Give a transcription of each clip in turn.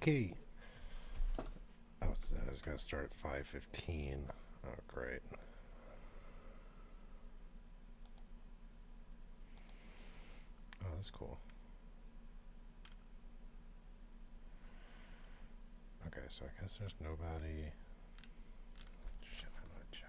Okay. I was going to start at 5:15. Oh, great. Oh, that's cool. Okay, so I guess there's nobody. Shit, how do I check?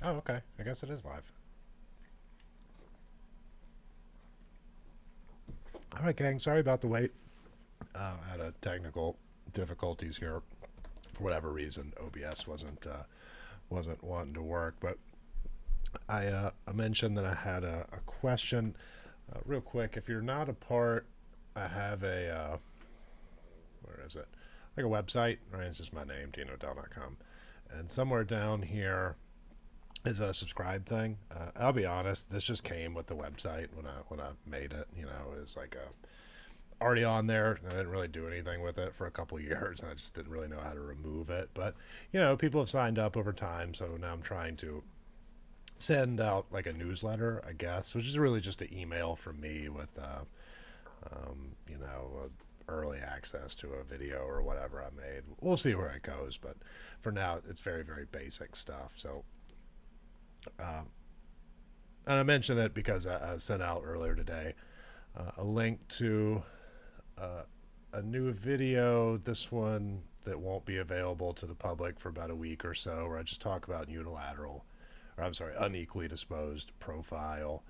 Oh, okay. I guess it is live. All right, gang. Sorry about the wait. I had a technical difficulties here for whatever reason. OBS wasn't wanting to work, but I mentioned that I had a question. Real quick, if you're not a part, I have a where is it? Like a website, right? It's just my name, DinoDell.com, and somewhere down here is a subscribe thing. I'll be honest, this just came with the website when I made it. You know, it was like already on there, and I didn't really do anything with it for a couple years, and I just didn't really know how to remove it. But you know, people have signed up over time, so now I'm trying to send out like a newsletter, I guess, which is really just an email from me with you know, early access to a video or whatever I made. We'll see where it goes, but for now, it's very, very basic stuff. So, and I mentioned it because I sent out earlier today a link to a new video. This one that won't be available to the public for about a week or so, where I just talk about unilateral, or I'm sorry, unequally disposed profile.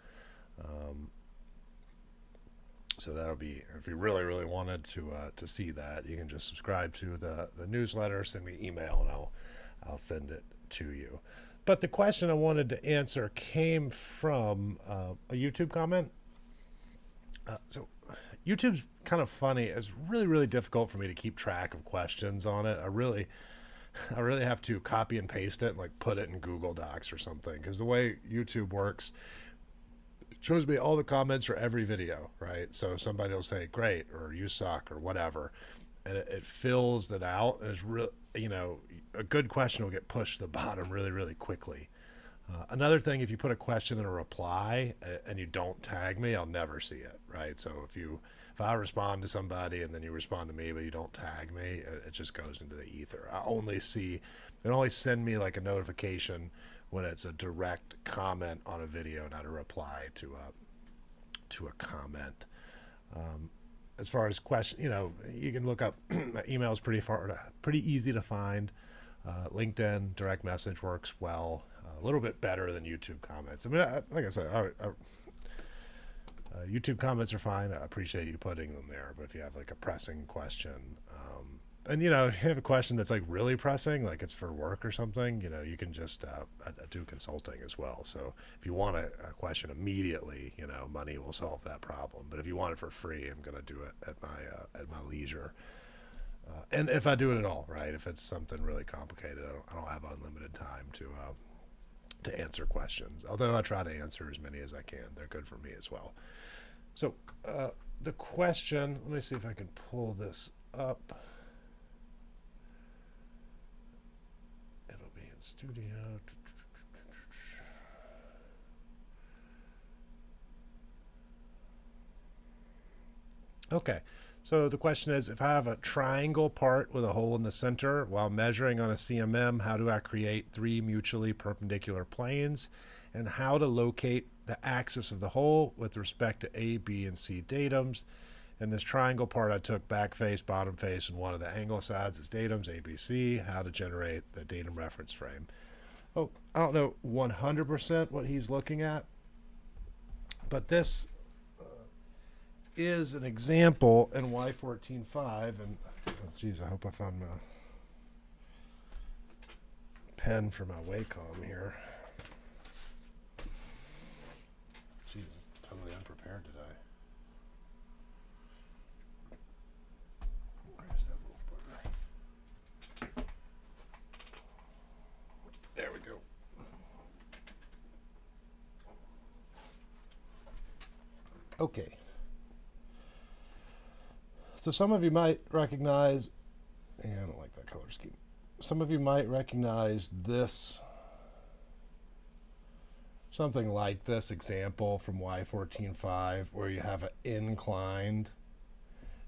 So that'll be, if you really, really wanted to see that, you can just subscribe to the newsletter, send me an email, and I'll send it to you. But the question I wanted to answer came from a YouTube comment. So YouTube's kind of funny. It's really, really difficult for me to keep track of questions on it. I really have to copy and paste it and like put it in Google Docs or something, because the way YouTube works, shows me all the comments for every video, right? So somebody will say great or you suck or whatever, and it fills that out, and it's real, you know, a good question will get pushed to the bottom really, really quickly. Another thing, if you put a question in a reply and you don't tag me, I'll never see it, right? So if I respond to somebody and then you respond to me but you don't tag me, it just goes into the ether. I only see, it only send me like a notification when it's a direct comment on a video, not a reply to a comment. As far as question, you know, you can look up email is pretty easy to find. LinkedIn direct message works well, a little bit better than YouTube comments. I mean, like I said, YouTube comments are fine. I appreciate you putting them there, but if you have like a pressing question, and you know, if you have a question that's like really pressing, like it's for work or something, you know, you can just I do consulting as well. So if you want a question immediately, you know, money will solve that problem. But if you want it for free, I'm going to do it at my leisure. And if I do it at all, right? If it's something really complicated, I don't have unlimited time to answer questions. Although I try to answer as many as I can, they're good for me as well. So the question, let me see if I can pull this up. It'll be in studio. Okay. So the question is, if I have a triangle part with a hole in the center while measuring on a CMM, how do I create three mutually perpendicular planes, and how to locate the axis of the hole with respect to A, B, and C datums? In this triangle part, I took back face, bottom face, and one of the angle sides as datums, A, B, C, how to generate the datum reference frame. Oh, I don't know 100% what he's looking at, but this is an example in Y14.5, and oh geez, I hope I found my pen for my Wacom here. Jesus, totally unprepared today. Where's that little bugger? Okay. So some of you might recognize, and I don't like that color scheme. Some of you might recognize this, something like this example from Y14.5, where you have an inclined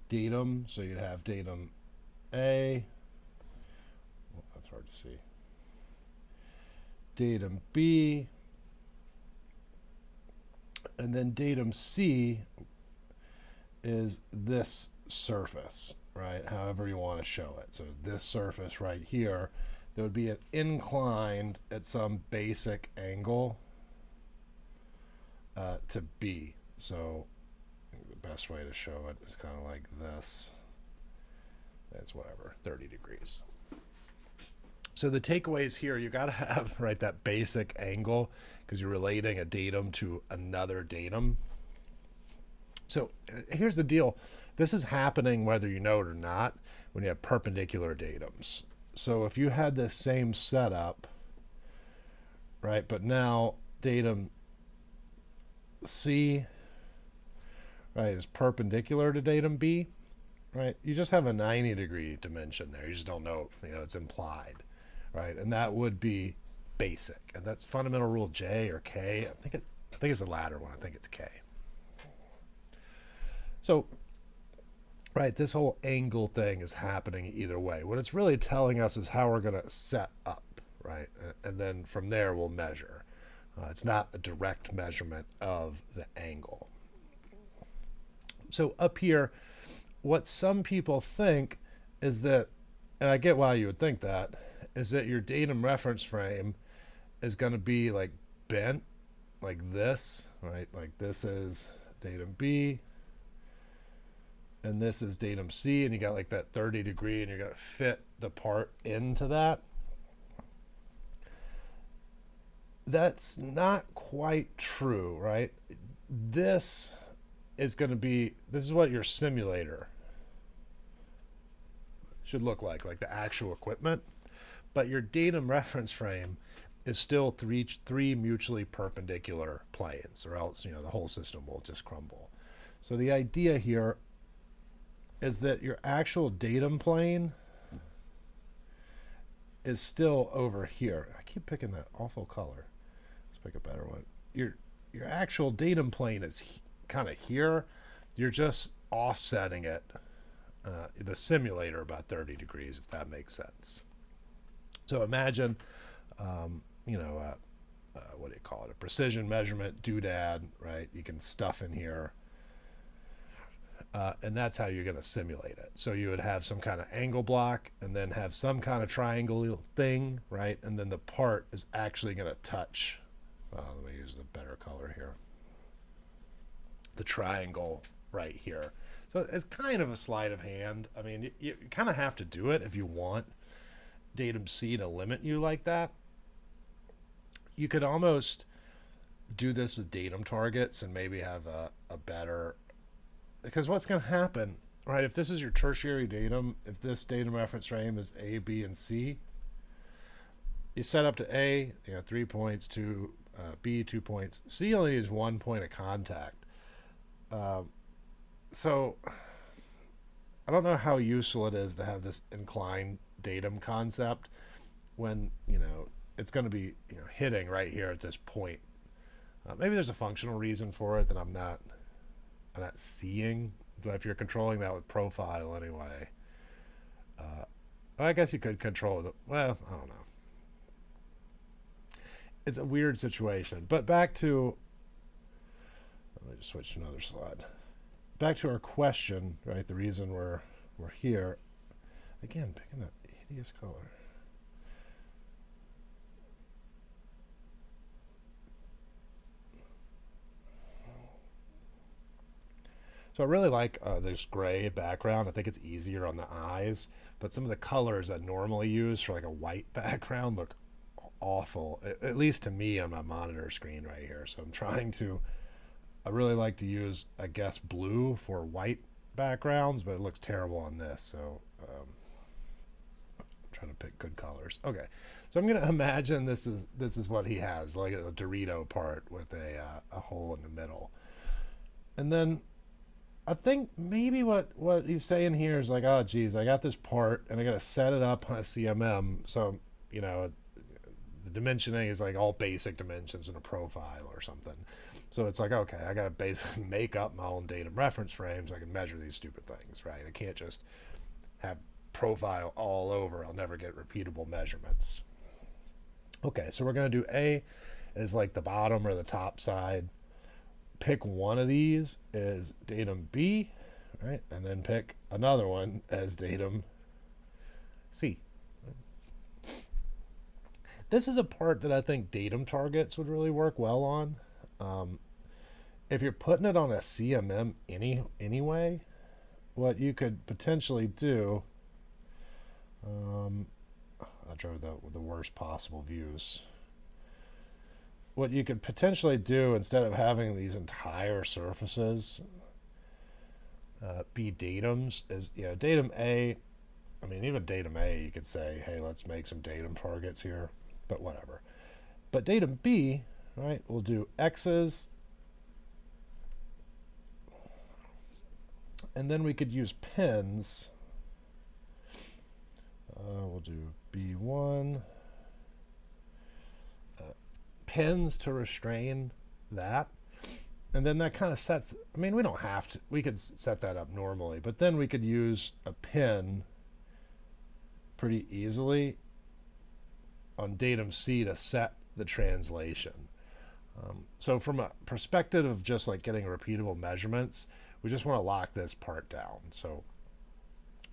datum. So you'd have datum A, well, that's hard to see, datum B, and then datum C is this surface, right? However you want to show it. So this surface right here, there would be an inclined at some basic angle to B. So the best way to show it is kind of like this. That's whatever, 30 degrees. So the takeaways here, you got to have, right, that basic angle because you're relating a datum to another datum. So here's the deal. This is happening whether you know it or not when you have perpendicular datums. So if you had this same setup, right, but now datum C, right, is perpendicular to datum B, right, you just have a 90-degree dimension there. You just don't know, it's implied, right? And that would be basic. And that's fundamental rule J or K. I think it's the latter one. I think it's K. So, right, this whole angle thing is happening either way. What it's really telling us is how we're going to set up, right? And then from there, we'll measure. It's not a direct measurement of the angle. So up here, what some people think is that, and I get why you would think that, is that your datum reference frame is going to be like bent like this, right? Like this is datum B, and this is datum C, and you got like that 30 degree, and you're going to fit the part into that. That's not quite true, right? This is what your simulator should look like the actual equipment. But your datum reference frame is still three mutually perpendicular planes, or else the whole system will just crumble. So the idea here is that your actual datum plane is still over here. I keep picking that awful color. Let's pick a better one. Your actual datum plane is kind of here. You're just offsetting it, the simulator, about 30 degrees, if that makes sense. So imagine, what do you call it? A precision measurement doodad, right? You can stuff in here. And that's how you're going to simulate it. So you would have some kind of angle block and then have some kind of triangle thing, right? And then the part is actually going to touch. Let me use the better color here. The triangle right here. So it's kind of a sleight of hand. I mean, you kind of have to do it if you want datum C to limit you like that. You could almost do this with datum targets and maybe have a better, because what's going to happen, right, if this is your tertiary datum, if this datum reference frame is A, B, and C, you set up to A, 3 points, to B, 2 points. C only needs 1 point of contact. So I don't know how useful it is to have this inclined datum concept when, it's going to be, hitting right here at this point. Maybe there's a functional reason for it that I'm not seeing, but if you're controlling that with profile anyway, I guess you could control it. Well, I don't know. It's a weird situation. But back to, let me just switch to another slide. Back to our question, right? The reason we're here. Again, picking that hideous color. So I really like this gray background. I think it's easier on the eyes, but some of the colors I normally use for like a white background look awful, at least to me on my monitor screen right here. So I really like to use, I guess, blue for white backgrounds, but it looks terrible on this. So I'm trying to pick good colors. Okay, so I'm going to imagine this is what he has, like a Dorito part with a hole in the middle. And then I think maybe what he's saying here is like, oh geez, I got this part and I got to set it up on a CMM. So the dimensioning is like all basic dimensions in a profile or something. So it's like, okay, I got to basically make up my own datum reference frame so I can measure these stupid things, right? I can't just have profile all over. I'll never get repeatable measurements. Okay, so we're going to do A as like the bottom or the top side. Pick one of these as datum B, right? And then pick another one as datum C. This is a part that I think datum targets would really work well on. If you're putting it on a CMM anyway, what you could potentially do, I drove the worst possible views. What you could potentially do instead of having these entire surfaces be datums is, datum A. I mean, even datum A, you could say, hey, let's make some datum targets here, but whatever. But datum B, right, we'll do X's, and then we could use pins. We'll do B1. Pins to restrain that. And then that kind of sets, I mean, we don't have to, we could set that up normally, but then we could use a pin pretty easily on datum C to set the translation. So from a perspective of just like getting repeatable measurements, we just want to lock this part down. So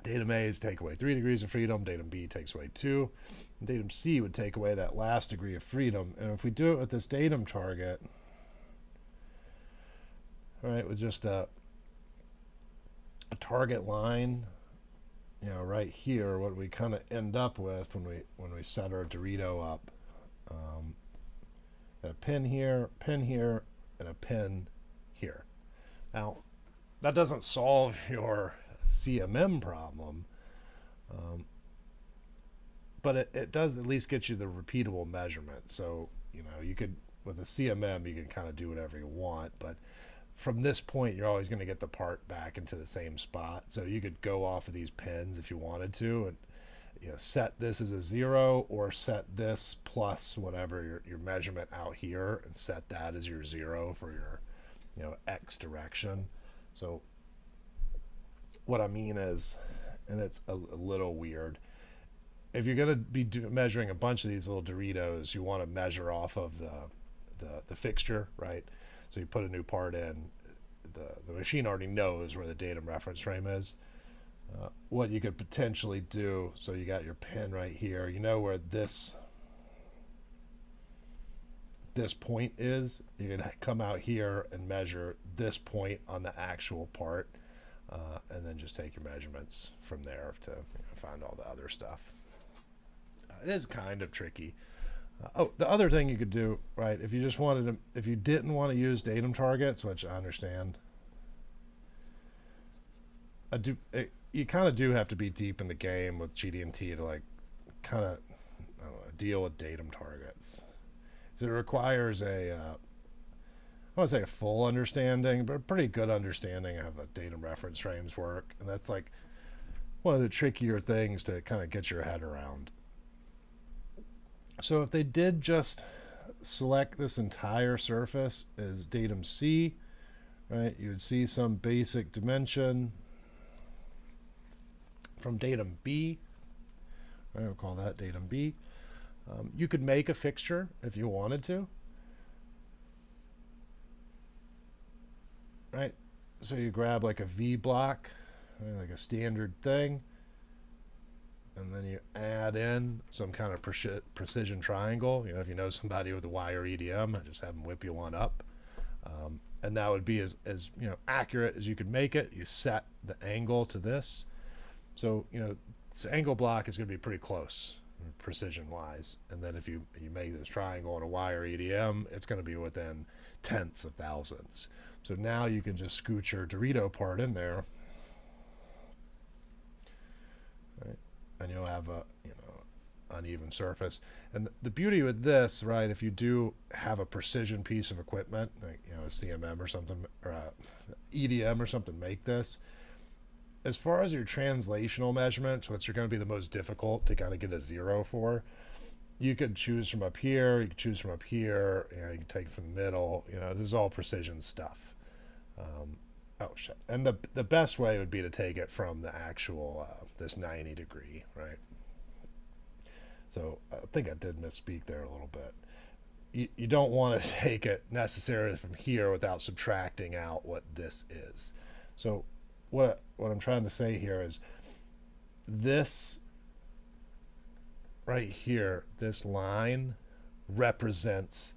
datum A is take away 3 degrees of freedom, datum B takes away 2, and datum C would take away that last degree of freedom. And if we do it with this datum target, right, with just a target line, right here, what we kind of end up with when we set our Dorito up, a pin here, and a pin here. Now, that doesn't solve your CMM problem, but it does at least get you the repeatable measurement. So you could, with a CMM, you can kind of do whatever you want, but from this point you're always going to get the part back into the same spot. So you could go off of these pins if you wanted to, and set this as a 0, or set this plus whatever your measurement out here, and set that as your 0 for your X direction. So what I mean is, and it's a little weird, if you're going to be measuring a bunch of these little Doritos, you want to measure off of the fixture, right? So you put a new part in, the machine already knows where the datum reference frame is. What you could potentially do, so you got your pin right here, where this point is, you can come out here and measure this point on the actual part, and then just take your measurements from there to find all the other stuff. It is kind of tricky. The other thing you could do, right, if you just wanted to, if you didn't want to use datum targets, which I understand, you kind of do have to be deep in the game with GD&T to like kind of deal with datum targets. It requires I want to say a full understanding, but a pretty good understanding of how datum reference frames work, and that's like one of the trickier things to kind of get your head around. So if they did just select this entire surface as datum C, right, you would see some basic dimension from datum B. Right, we'll call that datum B. You could make a fixture if you wanted to. Right, so you grab like a V block, right, like a standard thing, and then you add in some kind of precision triangle. If you know somebody with a wire EDM, just have them whip you one up. And that would be as accurate as you could make it. You set the angle to this. So, this angle block is going to be pretty close precision-wise. And then if you make this triangle on a wire EDM, it's going to be within tenths of thousandths. So now you can just scoot your Dorito part in there. Right? And you'll have uneven surface. And the beauty with this, right, if you do have a precision piece of equipment, like, you know, a CMM or something, or a EDM or something, make this. As far as your translational measurements, which are going to be the most difficult to kind of get a zero for, you could choose from up here, you could choose from up here, you know, you can take it from the middle. You know, this is all precision stuff. Oh shit! And the best way would be to take it from the actual this 90 degree, right? So I think I did misspeak there a little bit. You don't want to take it necessarily from here without subtracting out what this is. So what I'm trying to say here is this right here, this line represents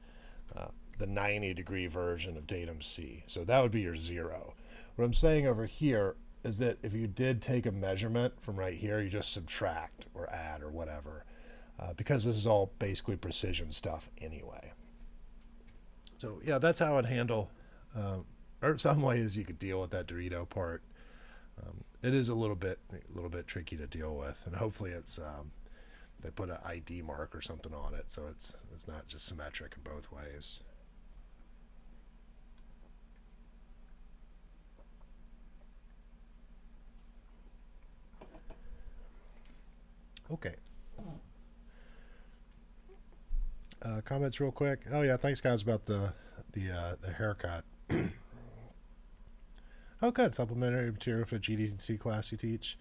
the 90 degree version of datum C. So that would be your zero. What I'm saying over here is that if you did take a measurement from right here, you just subtract or add or whatever, because this is all basically precision stuff anyway. So yeah, that's how I'd handle, or some ways you could deal with that Dorito part. It is a little bit tricky to deal with, and hopefully it's they put an ID mark or something on it, so it's not just symmetric in both ways. Okay. Comments real quick. Oh yeah, thanks guys about the haircut. Oh, good. Supplementary material for the GD&T class you teach.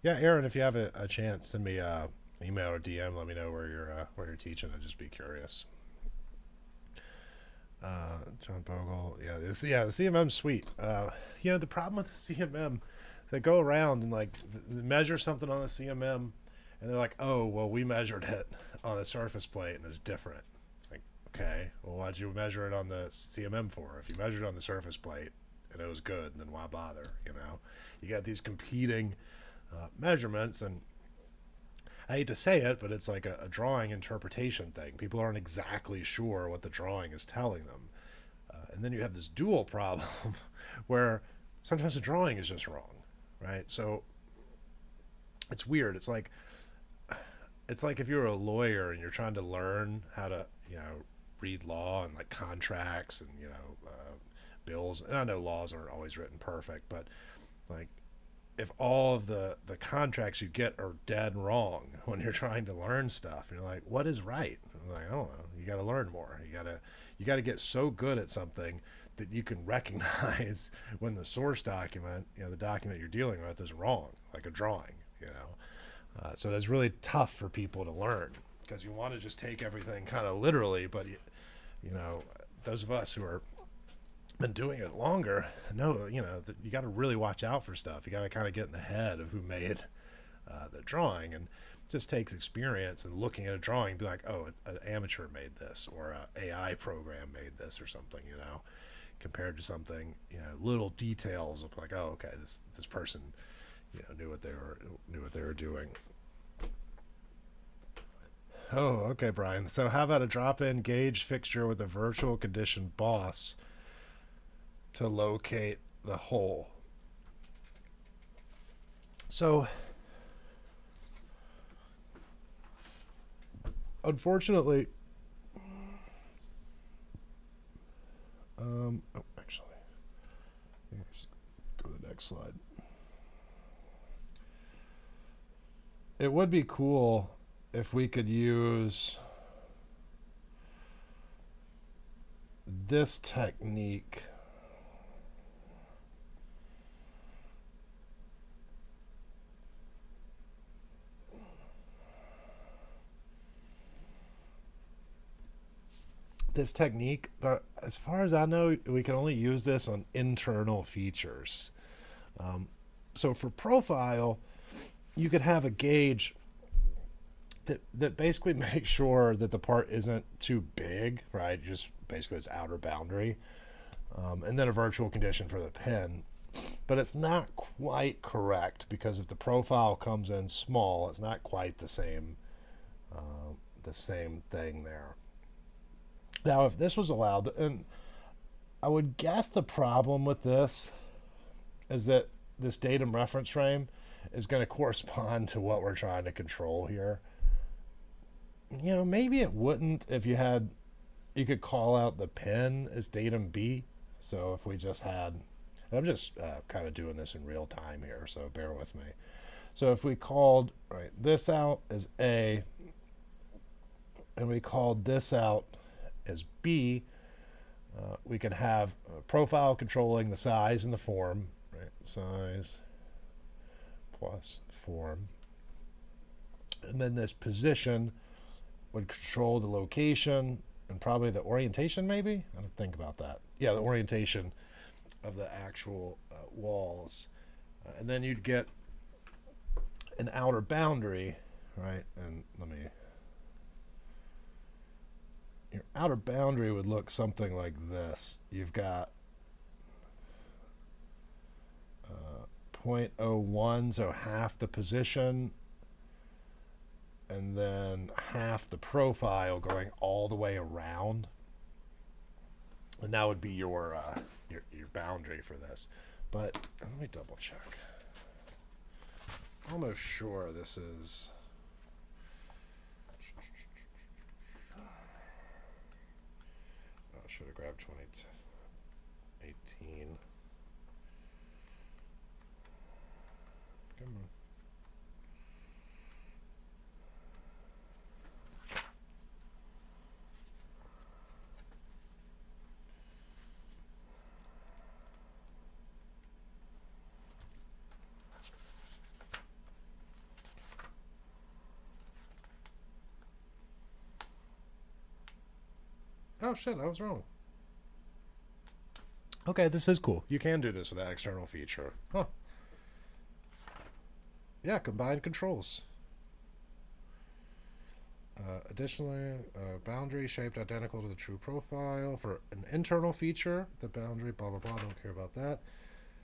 Yeah, Aaron, if you have a chance, send me a email or DM. Let me know where you're teaching. I'd just be curious. John Bogle. Yeah, the CMM's sweet. You know, the problem with the CMM, they go around and like measure something on the CMM, and they're like, oh, well, we measured it on the surface plate and it's different. Like, okay, well, why'd you measure it on the CMM for? If you measured it on the surface plate and it was good, then why bother? You know, you got these competing measurements, and I hate to say it, but it's like a drawing interpretation thing. People aren't exactly sure what the drawing is telling them. And then you have this dual problem where sometimes the drawing is just wrong, right? So it's weird. It's like if you're a lawyer and you're trying to learn how to, you know, read law and like contracts and, you know, bills. And I know laws aren't always written perfect, but like if all of the contracts you get are dead wrong when you're trying to learn stuff, and you're like, what is right? I'm like, I don't know. You got to learn more. You got to get so good at something that you can recognize when the source document, you know, the document you're dealing with is wrong, like a drawing, you know. So that's really tough for people to learn, because you want to just take everything kind of literally, but you know, those of us who are been doing it longer know, you know, that you got to really watch out for stuff. You got to kind of get in the head of who made the drawing, and it just takes experience and looking at a drawing, be like, oh, an amateur made this, or an AI program made this, or something, you know, compared to something, you know, little details of like, oh, okay, this person, you know, knew what they were doing. Oh, okay, Brian. So how about a drop-in gauge fixture with a virtual condition boss to locate the hole? So unfortunately, actually, let's go to the next slide. It would be cool if we could use this technique but as far as I know, we can only use this on internal features. So for profile, you could have a gauge that basically makes sure that the part isn't too big, right? Just basically its outer boundary. And then a virtual condition for the pin. But it's not quite correct, because if the profile comes in small, it's not quite the same thing there. Now, if this was allowed, and I would guess the problem with this is that this datum reference frame is going to correspond to what we're trying to control here. maybe it wouldn't if you could call out the pin as datum B. So if we just had, I'm just kind of doing this in real time here, so bear with me. So if we called this out as A, and we called this out as B, we could have a profile controlling the size and the form, right? Size plus form. And then this position would control the location and probably the orientation, maybe? I don't think about that. Yeah, the orientation of the actual walls. And then you'd get an outer boundary, right? And your outer boundary would look something like this. You've got 0.01, so half the position, and then half the profile going all the way around. And that would be your boundary for this. But let me double check. Almost sure this is. I should have grabbed 2018. Come on. Oh shit, I was wrong. Okay, this is cool. You can do this with that external feature. Huh. Yeah, combined controls. Additionally, boundary shaped identical to the true profile. For an internal feature, the boundary, blah, blah, blah, don't care about that.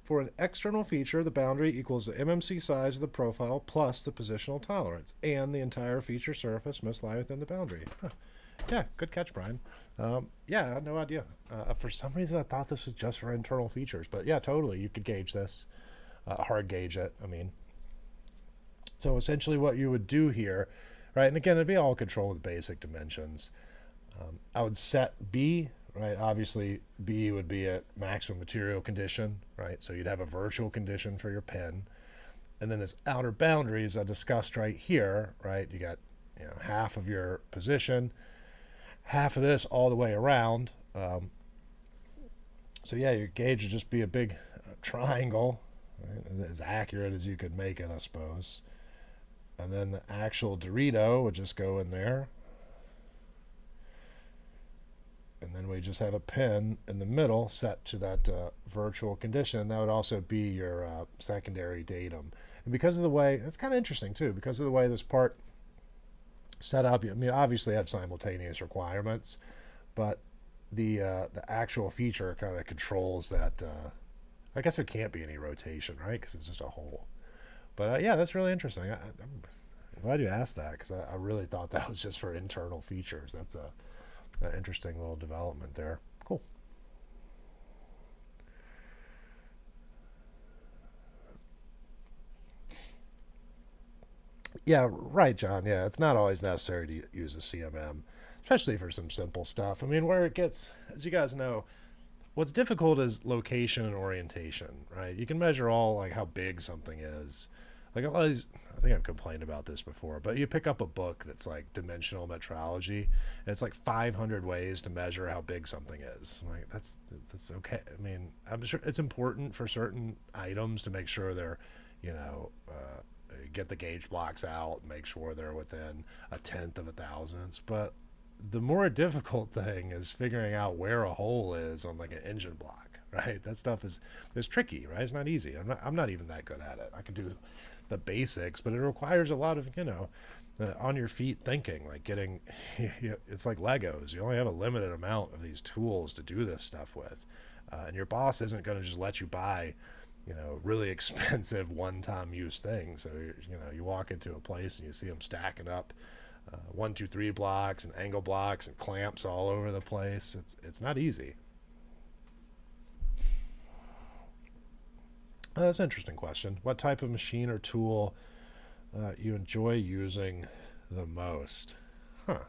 For an external feature, the boundary equals the MMC size of the profile plus the positional tolerance, and the entire feature surface must lie within the boundary. Huh. Yeah, good catch, Brian. Yeah, I had no idea. For some reason, I thought this was just for internal features, but yeah, totally. You could gauge this, hard gauge it. I mean, so essentially what you would do here, right, and again, it'd be all control with basic dimensions. I would set B, right? Obviously, B would be at maximum material condition, right? So you'd have a virtual condition for your pen. And then this outer boundaries I discussed right here, right? You got half of your position, half of this all the way around. So yeah, your gauge would just be a big triangle, right? As accurate as you could make it, I suppose. And then the actual Dorito would just go in there. And then we just have a pin in the middle set to that virtual condition. That would also be your secondary datum. And because of the way, that's kind of interesting too, because of the way this part set up, I mean, obviously have simultaneous requirements, but the actual feature kind of controls that. I guess there can't be any rotation, right? Because it's just a hole. But yeah, that's really interesting. I'm glad you asked that, because I really thought that was just for internal features. That's an interesting little development there. Cool. Yeah, right, John. Yeah, it's not always necessary to use a CMM, especially for some simple stuff. I mean, where it gets, as you guys know, what's difficult is location and orientation, right? You can measure all like how big something is. Like a lot of these, I think I've complained about this before, but you pick up a book that's like dimensional metrology, and it's like 500 ways to measure how big something is. Like that's okay. I mean, I'm sure it's important for certain items to make sure they're, get the gauge blocks out, make sure they're within a tenth of a thousandths. But the more difficult thing is figuring out where a hole is on like an engine block, right? That stuff is tricky, right? It's not easy. I'm not even that good at it. I can do the basics, but it requires a lot of on your feet thinking, like getting it's like Legos. You only have a limited amount of these tools to do this stuff with, and your boss isn't going to just let you buy really expensive one-time use things. So you walk into a place and you see them stacking up 1, 2, 3 blocks and angle blocks and clamps all over the place. It's not easy. That's an interesting question. What type of machine or tool you enjoy using the most? Huh.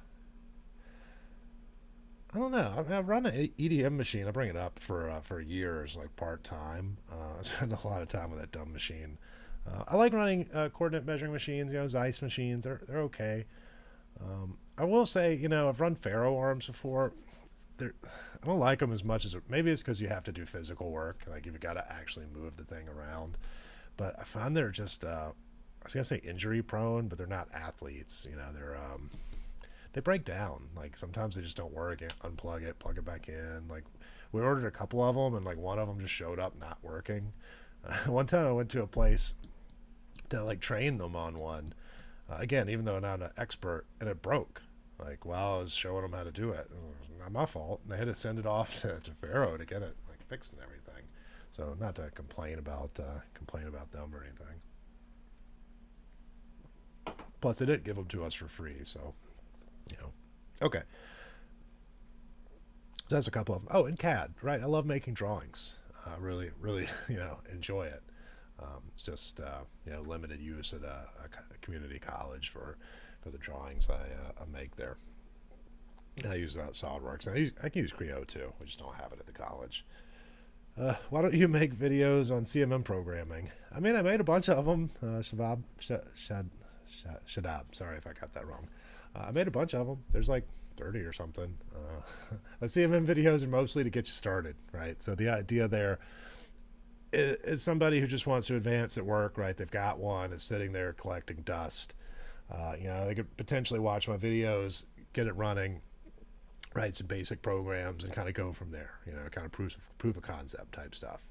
I don't know. I run an EDM machine. I bring it up for years, like part time. I spend a lot of time with that dumb machine. I like running coordinate measuring machines. You know, Zeiss machines. They're okay. I will say, you know, I've run Faro arms before. I don't like them as much as maybe it's because you have to do physical work. Like you've got to actually move the thing around. But I find they're just I was gonna say injury prone, but they're not athletes. You know, they break down. Like sometimes they just don't work. Unplug it, plug it back in. Like we ordered a couple of them, and like one of them just showed up not working. One time I went to a place to like train them on one. Again, even though I'm not an expert, and it broke. Like while I was showing them how to do it, was not my fault. And they had to send it off to Faro to get it like fixed and everything. So not to complain about them or anything. Plus, they didn't give them to us for free, so you know. Okay, so that's a couple of them. Oh, and CAD, right? I love making drawings. Really, really, you know, enjoy it. It's just you know, limited use at a community college for the drawings I make there. And I use SolidWorks. And I can use Creo too. We just don't have it at the college. Why don't you make videos on CMM programming? I mean, I made a bunch of them. Shadab. Sorry if I got that wrong. I made a bunch of them. There's like 30 or something. The CMM videos are mostly to get you started, right? So the idea there is somebody who just wants to advance at work, right? They've got one, is sitting there collecting dust. You know, they could potentially watch my videos, get it running, write some basic programs, and kind of go from there. You know, kind of proof of concept type stuff.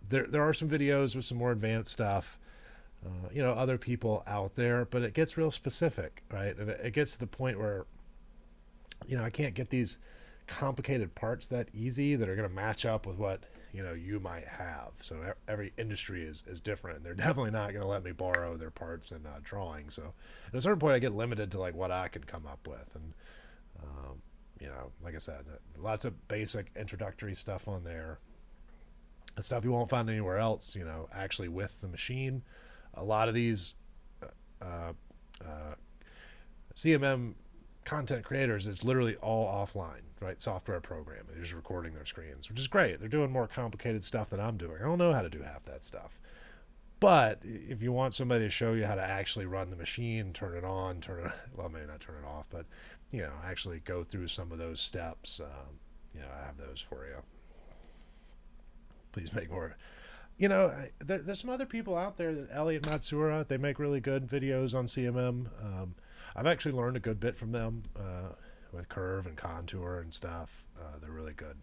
There are some videos with some more advanced stuff. You know, other people out there, but it gets real specific, right? And it gets to the point where, you know, I can't get these complicated parts that easy that are going to match up with what, you know, you might have. So every industry is different. They're definitely not going to let me borrow their parts in drawing. So at a certain point, I get limited to like what I can come up with. And you know, like I said, lots of basic introductory stuff on there. Stuff you won't find anywhere else. You know, actually with the machine. A lot of these CMM content creators, it's literally all offline, right? Software programming. They're just recording their screens, which is great. They're doing more complicated stuff than I'm doing. I don't know how to do half that stuff. But if you want somebody to show you how to actually run the machine, turn it on, well, maybe not turn it off, but, you know, actually go through some of those steps, you know, I have those for you. Please make more. You know, there's some other people out there, Elliot Matsura, they make really good videos on CMM. I've actually learned a good bit from them with curve and contour and stuff. They're really good.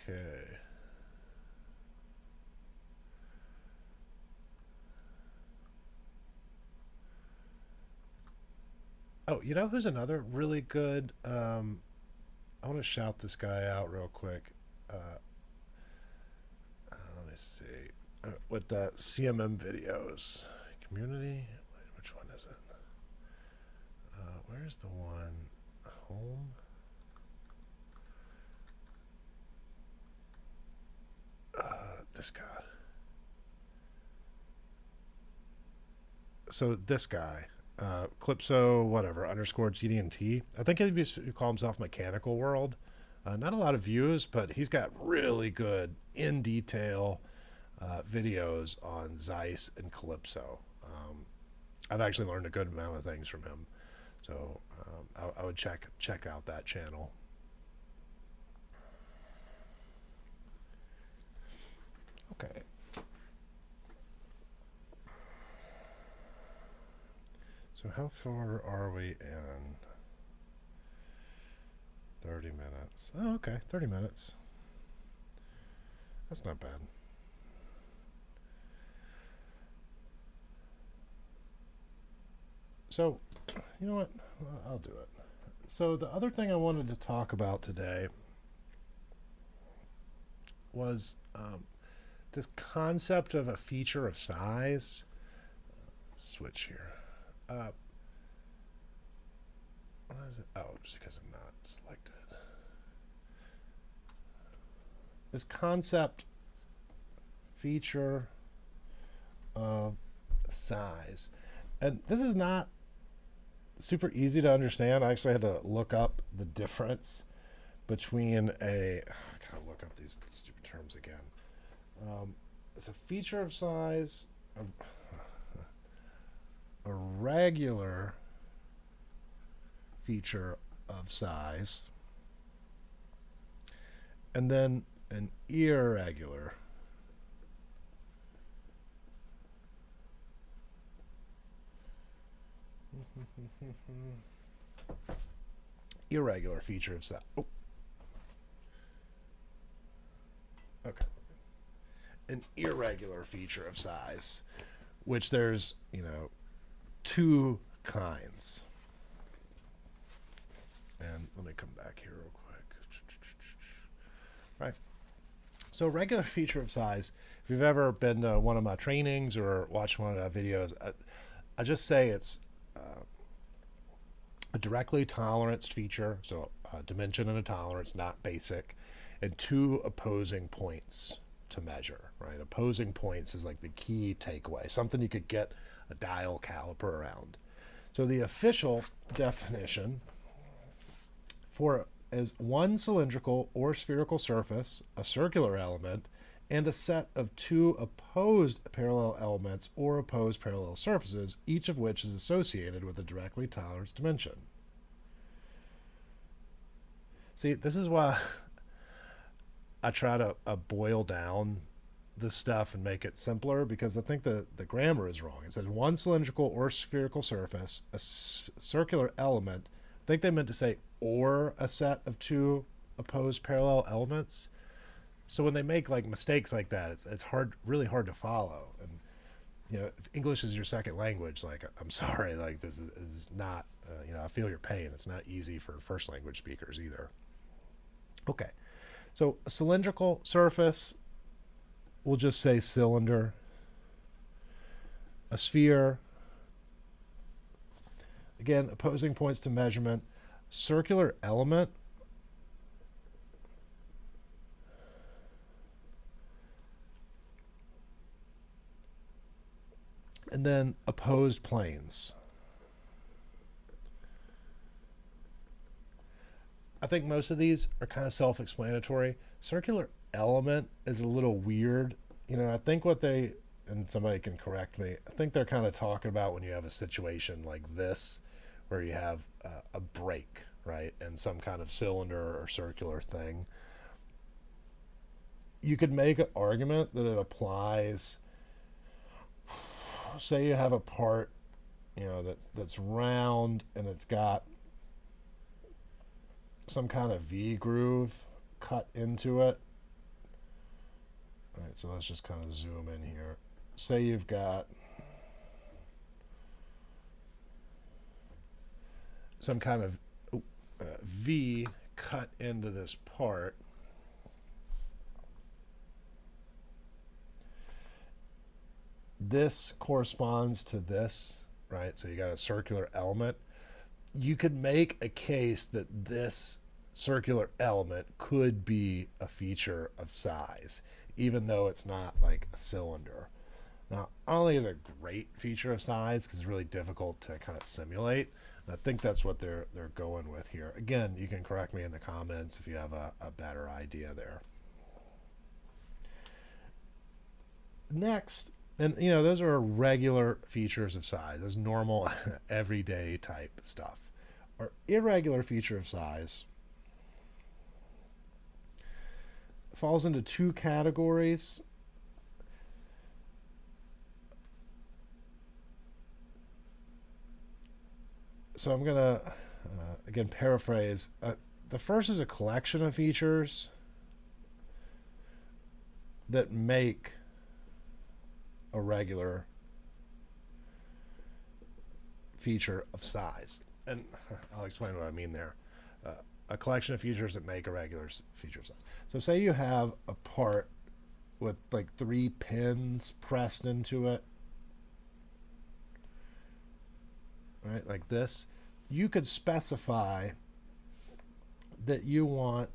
Okay. Oh, you know who's another really good? I want to shout this guy out real quick. Let me see. With the CMM videos. Community? Wait, which one is it? Where's the one? Home? This guy. So this guy. Clipso, whatever, underscore GD&T. I think he'd call himself Mechanical World. Not a lot of views, but he's got really good, in detail videos on Zeiss and Calypso. I've actually learned a good amount of things from him. So I would check out that channel. Okay. So how far are we in? 30 minutes. Oh, okay. 30 minutes. That's not bad. So, you know what? I'll do it. So the other thing I wanted to talk about today was this concept of a feature of size. Switch here. What is it? Oh, just because I'm not selected. This concept feature of size. And this is not super easy to understand. I actually had to look up the difference between I gotta look up these stupid terms again. It's a feature of size, a regular feature of size, and then an irregular irregular feature of size. Oh. Okay. An irregular feature of size, which there's, two kinds. And let me come back here real quick. Right. So regular feature of size, if you've ever been to one of my trainings or watched one of my videos, I just say it's a directly toleranced feature, so a dimension and a tolerance, not basic, and two opposing points to measure, right? Opposing points is like the key takeaway, something you could get a dial caliper around. So the official definition is one cylindrical or spherical surface, a circular element, and a set of two opposed parallel elements or opposed parallel surfaces, each of which is associated with a directly toleranced dimension. See, this is why I try to boil down this stuff and make it simpler, because I think the grammar is wrong. It says one cylindrical or spherical surface, a circular element. I think they meant to say or a set of two opposed parallel elements. So when they make like mistakes like that, it's really hard to follow. And if English is your second language, like, I'm sorry, like this is not, I feel your pain. It's not easy for first language speakers either. Okay, so a cylindrical surface, we'll just say cylinder. A sphere, again, opposing points to measurement. Circular element, and then opposed planes. I think most of these are kind of self-explanatory. Circular element is a little weird. I think and somebody can correct me, I think they're kind of talking about when you have a situation like this, where you have a break, right, and some kind of cylinder or circular thing. You could make an argument that it applies. Say you have a part, that's round and it's got some kind of V groove cut into it. All right, so let's just kind of zoom in here. Say you've got some kind of V cut into this part. This corresponds to this, right? So you got a circular element. You could make a case that this circular element could be a feature of size, even though it's not like a cylinder. Now, I don't think it's a great feature of size because it's really difficult to kind of simulate. And I think that's what they're going with here. Again, you can correct me in the comments if you have a better idea there. Next, and those are regular features of size. That's normal, everyday type stuff. Our irregular feature of size falls into two categories. So I'm going to, again, paraphrase. The first is a collection of features that make a regular feature of size. And I'll explain what I mean there. A collection of features that make a regular feature of size. So say you have a part with like 3 pins pressed into it. Right, like this. You could specify that you want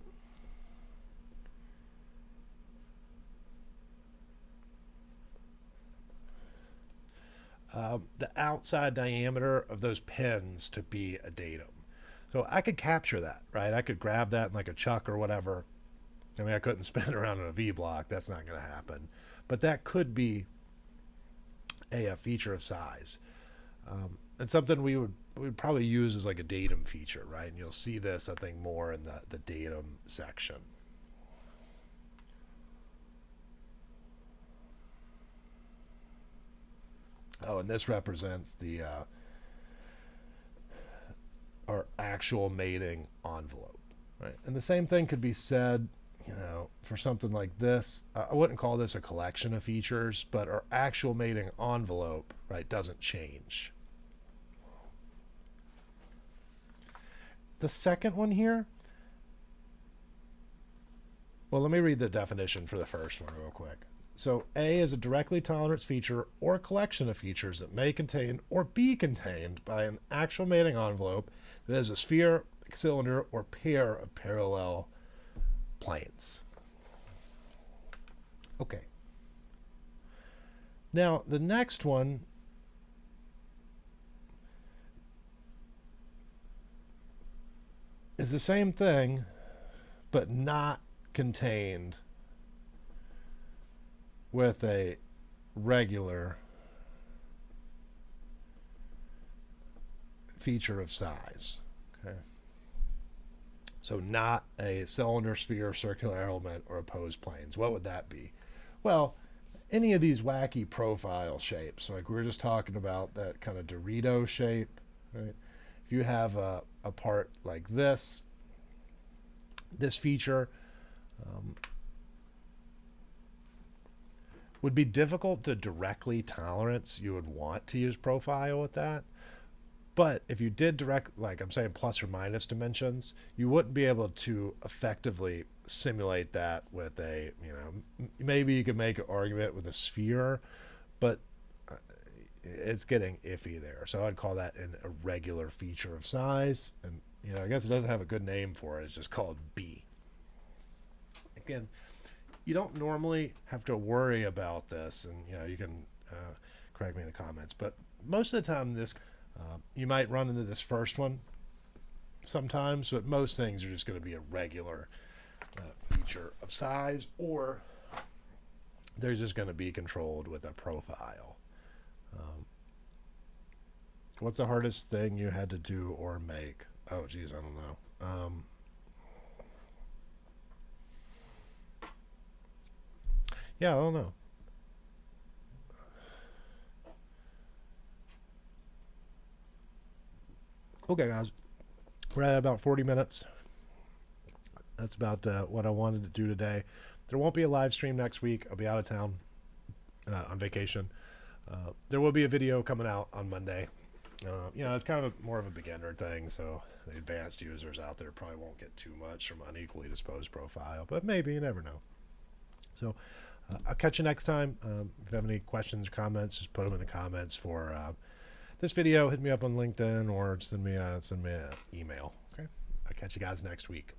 the outside diameter of those pins to be a datum. So I could capture that, right? I could grab that in like a chuck or whatever. I mean, I couldn't spin it around in a V block. That's not going to happen. But that could be a feature of size. And something we would probably use as like a datum feature, right? And you'll see this, I think, more in the datum section. Oh, and this represents the our actual mating envelope, right? And the same thing could be said, you know, for something like this. I wouldn't call this a collection of features, but our actual mating envelope, right, doesn't change. The second one here, well, let me read the definition for the first one real quick. So A is a directly tolerance feature or collection of features that may contain or be contained by an actual mating envelope that is a sphere, cylinder, or pair of parallel planes. Okay. Now, the next one is the same thing, but not contained with a regular feature of size. Okay. So not a cylinder, sphere, circular element, or opposed planes. What would that be? Well, any of these wacky profile shapes, like we were just talking about that kind of Dorito shape, right? If you have a part like this feature would be difficult to directly tolerance. You would want to use profile with that. But if you did direct, like I'm saying, plus or minus dimensions, you wouldn't be able to effectively simulate that with a, you know, maybe you could make an argument with a sphere, but it's getting iffy there. So I'd call that an irregular feature of size. And, you know, I guess it doesn't have a good name for it. It's just called B. Again, you don't normally have to worry about this, and, you know, you can correct me in the comments, but most of the time this, you might run into this first one sometimes, but most things are just going to be a regular feature of size, or they're just going to be controlled with a profile. What's the hardest thing you had to do or make? Oh, geez, I don't know. Yeah, I don't know. Okay, guys, we're at about 40 minutes. That's about what I wanted to do today. There won't be a live stream next week. I'll be out of town on vacation. There will be a video coming out on Monday. You know, it's kind of more of a beginner thing, so the advanced users out there probably won't get too much from unequally disposed profile, but maybe, you never know. So I'll catch you next time. If you have any questions or comments, just put them in the comments for this video. Hit me up on LinkedIn or send me an email. Okay, I'll catch you guys next week.